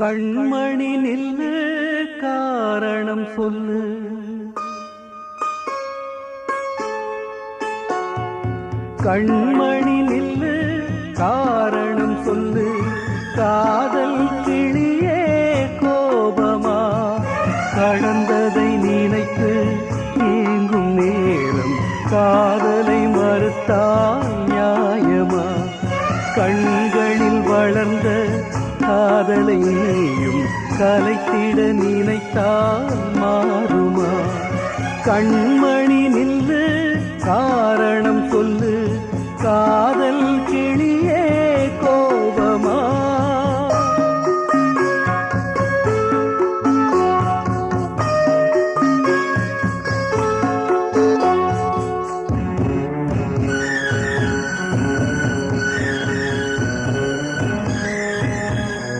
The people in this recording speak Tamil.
கண்மணி நில்லு காரணம் சொல்லு. கண்மணி நில்லு காரணம் சொல்லு. காதல் கிளியே கோபமா? கடந்ததை நினைத்து ஏங்கும் நேரம் காதலை மறுத்தால் நியாயமா? கண்களில் வளர்ந்த காதலை நீயும் கலைத்திட நினைத்தால் மாறுமா? கண்மணி நில்லு காரணம் சொல்லு. காதல்